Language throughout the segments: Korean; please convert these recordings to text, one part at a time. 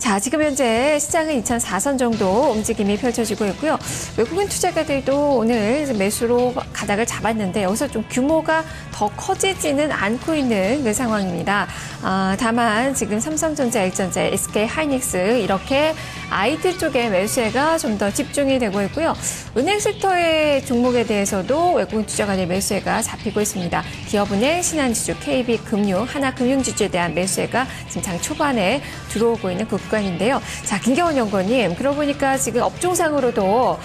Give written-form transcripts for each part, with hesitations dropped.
자, 지금 현재 시장은 2004선 정도 움직임이 펼쳐지고 있고요. 외국인 투자가들도 오늘 매수로 가닥을 잡았는데 여기서 좀 규모가 더 커지지는 않고 있는 그 상황입니다. 다만 지금 삼성전자, LG전자, SK하이닉스 이렇게 IT 쪽의 매수세가 좀 더 집중이 되고 있고요. 은행 섹터의 종목에 대해서도 외국인 투자가들의 매수세가 잡히고 있습니다. 기업은행, 신한지주, KB금융, 하나금융지주에 대한 매수세가 지금 장 초반에 들어오고 있는 그 구간인데요. 자, 김경원 연구원님, 그러고 보니까 지금 업종상으로도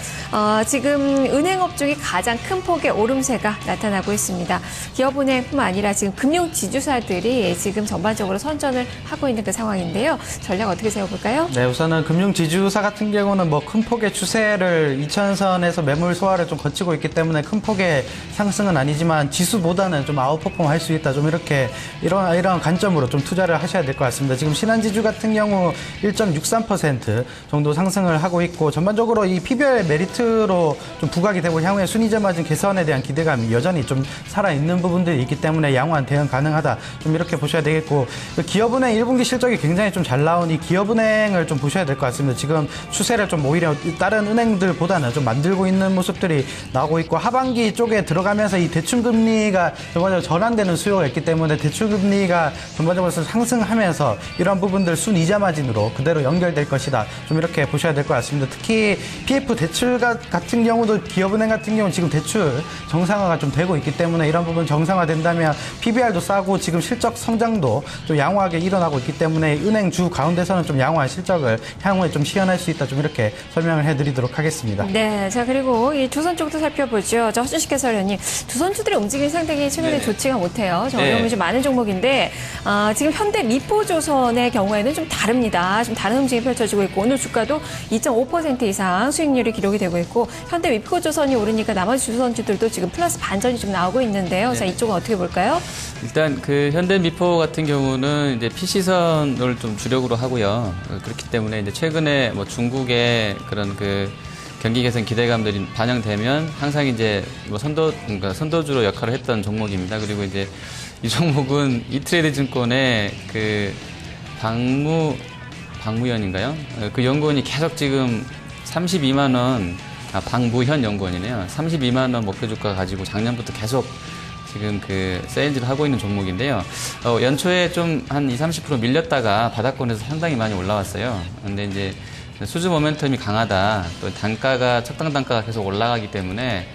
지금 은행업 중에 가장 큰 폭의 오름세가 나타나고 있습니다. 기업은행뿐만 아니라 지금 금융지주사들이 지금 전반적으로 선전을 하고 있는 그 상황인데요. 전략 어떻게 세워볼까요? 네, 우선은 금융지주사 같은 경우는 뭐 큰 폭의 추세를 2000선에서 매물 소화를 좀 거치고 있기 때문에 큰 폭의 상승은 아니지만 지수보다는 좀 아웃퍼폼 할 수 있다. 좀 이렇게 이런 관점으로 좀 투자를 하셔야 될 것 같습니다. 지금 신한지주 같은 경우 1.63% 정도 상승을 하고 있고 전반적으로 이 PBR 메리트로 좀 부각이 되고 향후에 순이자 마진 개선에 대한 기대감이 여전히 좀 살아있는 부분들이 있기 때문에 양호한 대응 가능하다. 좀 이렇게 보셔야 되겠고 기업은행 1분기 실적이 굉장히 좀 잘 나온 이 기업은행을 좀 보셔야 될 것 같습니다. 지금 추세를 좀 오히려 다른 은행들보다는 좀 만들고 있는 모습들이 나오고 있고 하반기 쪽에 들어가면서 이 대출금리가 전반적으로 전환되는 수요가 있기 때문에 대출금리가 전반적으로 상승하면서 이런 부분들 순이자 마진으로 그대로 연결될 것이다. 좀 이렇게 보셔야 될 것 같습니다. 특히 PF 대출 같은 경우도 기업은행 같은 경우는 지금 대출 정상화가 좀 되고 있기 때문에 이런 부분 정상화된다면 PBR도 싸고 지금 실적 성장도 좀 양호하게 일어나고 있기 때문에 은행 주 가운데서는 좀 양호한 실적을 향후에 좀 시현할 수 있다. 좀 이렇게 설명을 해드리도록 하겠습니다. 네, 자 그리고 이 두선 쪽도 살펴보죠. 저 허준식 해설위원님, 두선주들의 움직임이 상당히 최근에 좋지가 못해요. 좀 어려움이 좀 많은 종목인데 지금 현대 미포조선의 경우에는 좀 다릅니다. 좀 다른 움직임이 펼쳐지고 있고 오늘 주가도 2.5% 이상 수익률이 기록이 되고 있고 현대 미포조선이 오르니까 나머지 두선주들도 지금 플러스 반전이 좀 나오고 있는데요. 자 이쪽은 어떻게 볼까요? 일단 그 현대 미포 같은 경우는 이제 PC선을 좀 주력으로 하고요. 그렇기 때문에 이제 최근에 뭐 중국의 그런 그 경기 개선 기대감들이 반영되면 항상 이제 뭐 그러니까 선도주로 역할을 했던 종목입니다. 그리고 이제 이 종목은 이트레이드 증권의 그 박무현인가요? 그 연구원이 계속 지금 32만 원, 박무현 연구원이네요. 32만 원 목표 주가 가지고 작년부터 계속 지금 그 세일즈를 하고 있는 종목인데요. 연초에 좀 한 20-30% 밀렸다가 바닥권에서 상당히 많이 올라왔어요. 근데 이제 수주 모멘텀이 강하다. 또 단가가, 척당 단가가 계속 올라가기 때문에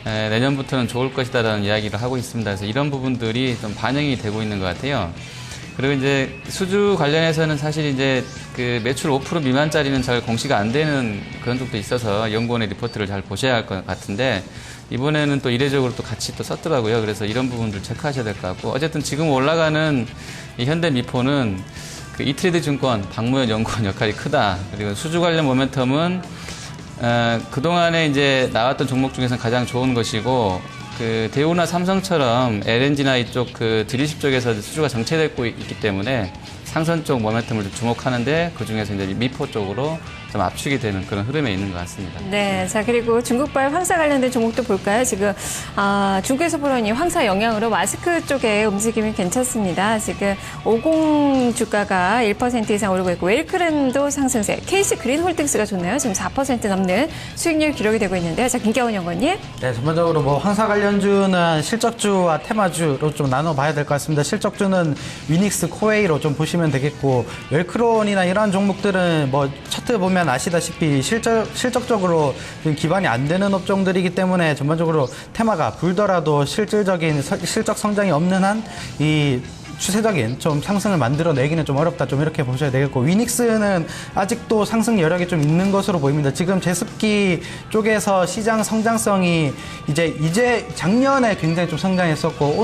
내년부터는 좋을 것이다라는 이야기를 하고 있습니다. 그래서 이런 부분들이 좀 반영이 되고 있는 것 같아요. 그리고 이제 수주 관련해서는 사실 이제 그 매출 5% 미만짜리는 잘 공시가 안 되는 그런 쪽도 있어서 연구원의 리포트를 잘 보셔야 할 것 같은데 이번에는 또 이례적으로 또 같이 또 썼더라고요. 그래서 이런 부분들 체크하셔야 될 것 같고 어쨌든 지금 올라가는 이 현대 미포는 그 이트레이드 증권 박무현 연구원 역할이 크다. 그리고 수주 관련 모멘텀은 그동안에 이제 나왔던 종목 중에서는 가장 좋은 것이고 그 대우나 삼성처럼 LNG나 이쪽 그 드릴십 쪽에서 수주가 정체되고 있기 때문에 상선 쪽 모멘텀을 좀 주목하는데 그 중에서 이제 미포 쪽으로 좀 압축이 되는 그런 흐름에 있는 것 같습니다. 네, 자 그리고 중국발 황사 관련된 종목도 볼까요? 지금 중국에서 보러니 황사 영향으로 마스크 쪽에 움직임이 괜찮습니다. 지금 50 주가가 1% 이상 오르고 있고 웰크랜도 상승세, KC 그린홀딩스가 좋네요. 지금 4% 넘는 수익률 기록이 되고 있는데요. 자 김경원 연구원님. 네, 전반적으로 뭐 황사 관련주는 실적주와 테마주로 좀 나눠봐야 될 것 같습니다. 실적주는 위닉스, 코웨이로 좀 보시면 되겠고 웰크론이나 이러한 종목들은 뭐 차트 보면 아시다시피 실적적으로 기반이 안 되는 업종들이기 때문에 전반적으로 테마가 불더라도 실질적인 실적 성장이 없는 한 이 추세적인 좀 상승을 만들어내기는 좀 어렵다. 좀 이렇게 보셔야 되겠고 위닉스는 아직도 상승 여력이 좀 있는 것으로 보입니다. 지금 제습기 쪽에서 시장 성장성이 이제 작년에 굉장히 좀 성장했었고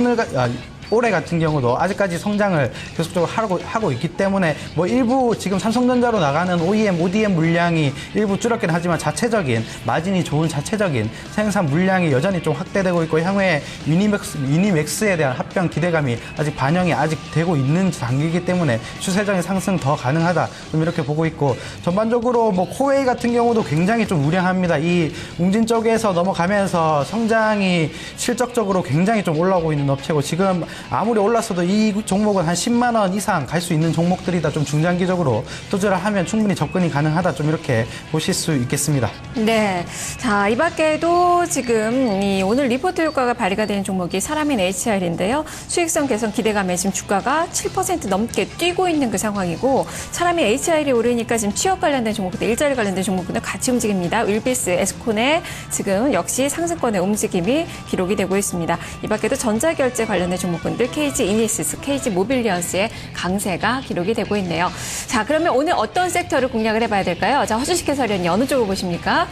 올해 같은 경우도 아직까지 성장을 계속적으로 하고 있기 때문에 뭐 일부 지금 삼성전자로 나가는 OEM, ODM 물량이 일부 줄었긴 하지만 자체적인 마진이 좋은 자체적인 생산 물량이 여전히 좀 확대되고 있고 향후에 유니맥스에 대한 합병 기대감이 아직 반영이 되고 있는 단계이기 때문에 추세적인 상승 더 가능하다. 좀 이렇게 보고 있고 전반적으로 뭐 코웨이 같은 경우도 굉장히 좀 우량합니다. 이 웅진 쪽에서 넘어가면서 성장이 실적적으로 굉장히 좀 올라오고 있는 업체고 지금 아무리 올랐어도 이 종목은 한 10만 원 이상 갈 수 있는 종목들이다. 좀 중장기적으로 투자를 하면 충분히 접근이 가능하다. 좀 이렇게 보실 수 있겠습니다. 네. 자, 이 밖에도 지금 오늘 리포트 효과가 발휘가 되는 종목이 사람인 HR인데요. 수익성 개선 기대감에 지금 주가가 7% 넘게 뛰고 있는 그 상황이고, 사람인 HR이 오르니까 지금 취업 관련된 종목들, 일자리 관련된 종목들 같이 움직입니다. 윌비스, 에스콘의 지금 역시 상승권의 움직임이 기록이 되고 있습니다. 이 밖에도 전자결제 관련된 종목군들, KG 이니시스, KG 모빌리언스의 강세가 기록이 되고 있네요. 자, 그러면 오늘 어떤 섹터를 공략을 해봐야 될까요? 자, 허준식 해설위원님 어느 쪽을 보십니까?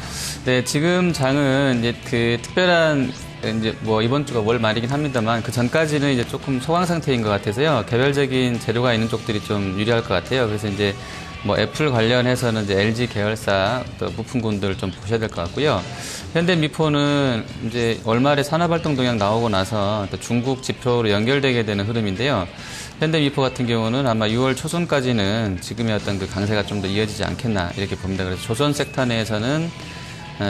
네, 지금 장은 이제 그 특별한 이제 뭐 이번 주가 월 말이긴 합니다만 그 전까지는 이제 조금 소강 상태인 것 같아서요. 개별적인 재료가 있는 쪽들이 좀 유리할 것 같아요. 그래서 이제 뭐 애플 관련해서는 이제 LG 계열사 또 부품군들 좀 보셔야 될 것 같고요. 현대미포는 이제 월말에 산업활동 동향 나오고 나서 또 중국 지표로 연결되게 되는 흐름인데요. 현대미포 같은 경우는 아마 6월 초순까지는 지금의 어떤 그 강세가 좀 더 이어지지 않겠나 이렇게 봅니다. 그래서 조선 섹터 내에서는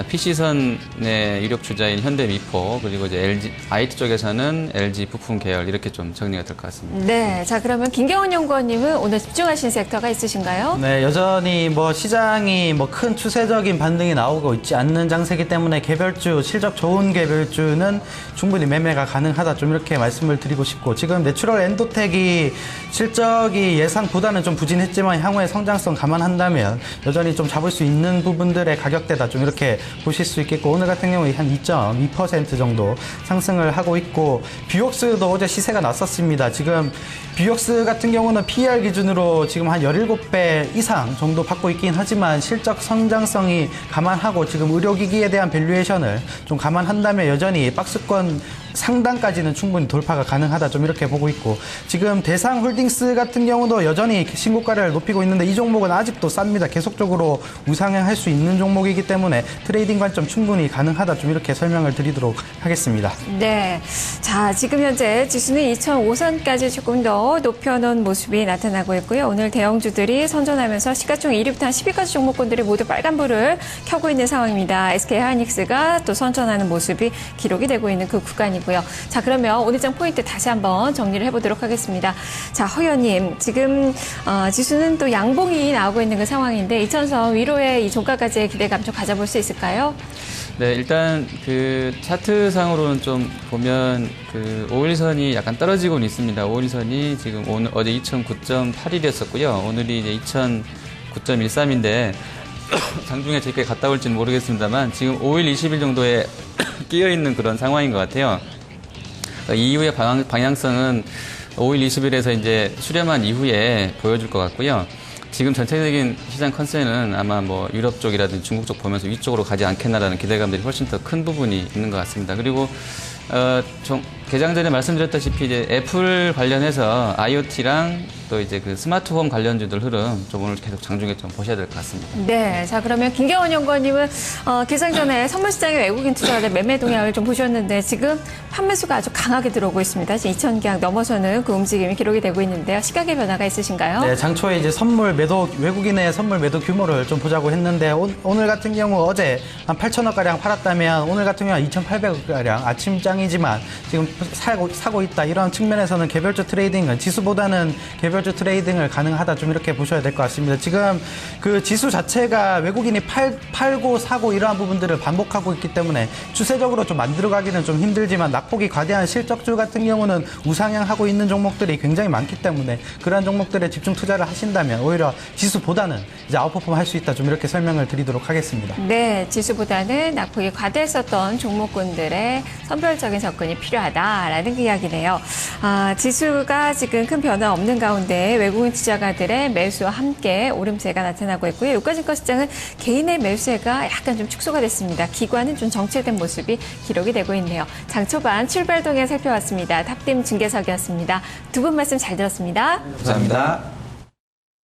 PC선의 유력 주자인 현대미포, 그리고 이제 LG, IT 쪽에서는 LG 부품 계열 이렇게 좀 정리가 될 것 같습니다. 네. 자, 그러면 김경원 연구원님은 오늘 집중하신 섹터가 있으신가요? 네, 여전히 뭐 시장이 뭐 큰 추세적인 반등이 나오고 있지 않는 장세기 때문에 개별주, 실적 좋은 개별주는 충분히 매매가 가능하다. 좀 이렇게 말씀을 드리고 싶고, 지금 내추럴 엔도텍이 실적이 예상보다는 좀 부진했지만 향후의 성장성 감안한다면 여전히 좀 잡을 수 있는 부분들의 가격대다. 좀 이렇게 보실 수 있겠고, 오늘 같은 경우에 한 2.2% 정도 상승을 하고 있고, 뷰옥스도 어제 시세가 났었습니다. 지금 뷰옥스 같은 경우는 PER 기준으로 지금 한 17배 이상 정도 받고 있긴 하지만 실적 성장성이 감안하고 지금 의료기기에 대한 밸류에이션을 좀 감안한다면 여전히 박스권 상단까지는 충분히 돌파가 가능하다. 좀 이렇게 보고 있고, 지금 대상홀딩스 같은 경우도 여전히 신고가를 높이고 있는데 이 종목은 아직도 쌉니다. 계속적으로 우상향할 수 있는 종목이기 때문에 트레이딩 관점 충분히 가능하다. 좀 이렇게 설명을 드리도록 하겠습니다. 네. 자, 지금 현재 지수는 2005선까지 조금 더 높여놓은 모습이 나타나고 있고요. 오늘 대형주들이 선전하면서 시가총 1위부터 한 10위까지 종목군들이 모두 빨간불을 켜고 있는 상황입니다. SK하이닉스가 또 선전하는 모습이 기록이 되고 있는 그 구간이고요. 자, 그러면 오늘 장 포인트 다시 한번 정리를 해보도록 하겠습니다. 자, 허 의원님, 지금 지수는 또 양봉이 나오고 있는 그 상황인데 2000선 위로의 이 종가까지의 기대감 좀 가져볼 수 있을까요? 네, 일단 그 차트상으로는 좀 보면 그 5일선이 약간 떨어지고는 있습니다. 5일선이 지금 오늘 어제 2009.81이었었고요. 오늘이 이제 2009.13인데 장중에 제게 갔다 올지는 모르겠습니다만 지금 5일 20일 정도에 끼어 있는 그런 상황인 것 같아요. 그러니까 이후의 방향성은 5일 20일에서 이제 수렴한 이후에 보여줄 것 같고요. 지금 전체적인 시장 컨센은 아마 뭐 유럽 쪽이라든지 중국 쪽 보면서 위쪽으로 가지 않겠나라는 기대감들이 훨씬 더 큰 부분이 있는 것 같습니다. 그리고 개장 전에 말씀드렸다시피 이제 애플 관련해서 IoT랑 또 이제 그 스마트홈 관련주들 흐름 좀 오늘 계속 장중에 좀 보셔야 될 것 같습니다. 네. 자, 그러면 김경원 연구원님은 개장 전에 선물시장의 외국인 투자자들 매매 동향을 좀 보셨는데 지금 판매수가 아주 강하게 들어오고 있습니다. 지금 2,000계약 넘어서는 그 움직임이 기록이 되고 있는데요. 시각의 변화가 있으신가요? 네, 장초에 이제 선물 매도, 외국인의 선물 매도 규모를 좀 보자고 했는데 오늘 같은 경우 어제 한 8천억가량 팔았다면 오늘 같은 경우 한 2,800억가량 아침장이지만 지금 사고 있다. 이런 측면에서는 개별주 트레이딩은 지수보다는 개별주 트레이딩을 가능하다. 좀 이렇게 보셔야 될 것 같습니다. 지금 그 지수 자체가 외국인이 팔고 사고 이러한 부분들을 반복하고 있기 때문에 추세적으로 좀 만들어가기는 좀 힘들지만 낙폭이 과대한 실적주 같은 경우는 우상향하고 있는 종목들이 굉장히 많기 때문에 그러한 종목들에 집중 투자를 하신다면 오히려 지수보다는 이제 아웃퍼폼 할 수 있다. 좀 이렇게 설명을 드리도록 하겠습니다. 네, 지수보다는 낙폭이 과대했었던 종목군들의 선별적인 접근이 필요하다라는 그 이야기네요. 지수가 지금 큰 변화 없는 가운데 외국인 투자가들의 매수와 함께 오름세가 나타나고 있고요. 유가증권시장은 개인의 매수세가 약간 좀 축소가 됐습니다. 기관은 좀 정체된 모습이 기록이 되고 있네요. 장초반 출발 동향 살펴봤습니다. 탑팀 중계석이었습니다. 두 분 말씀 잘 들었습니다. 감사합니다.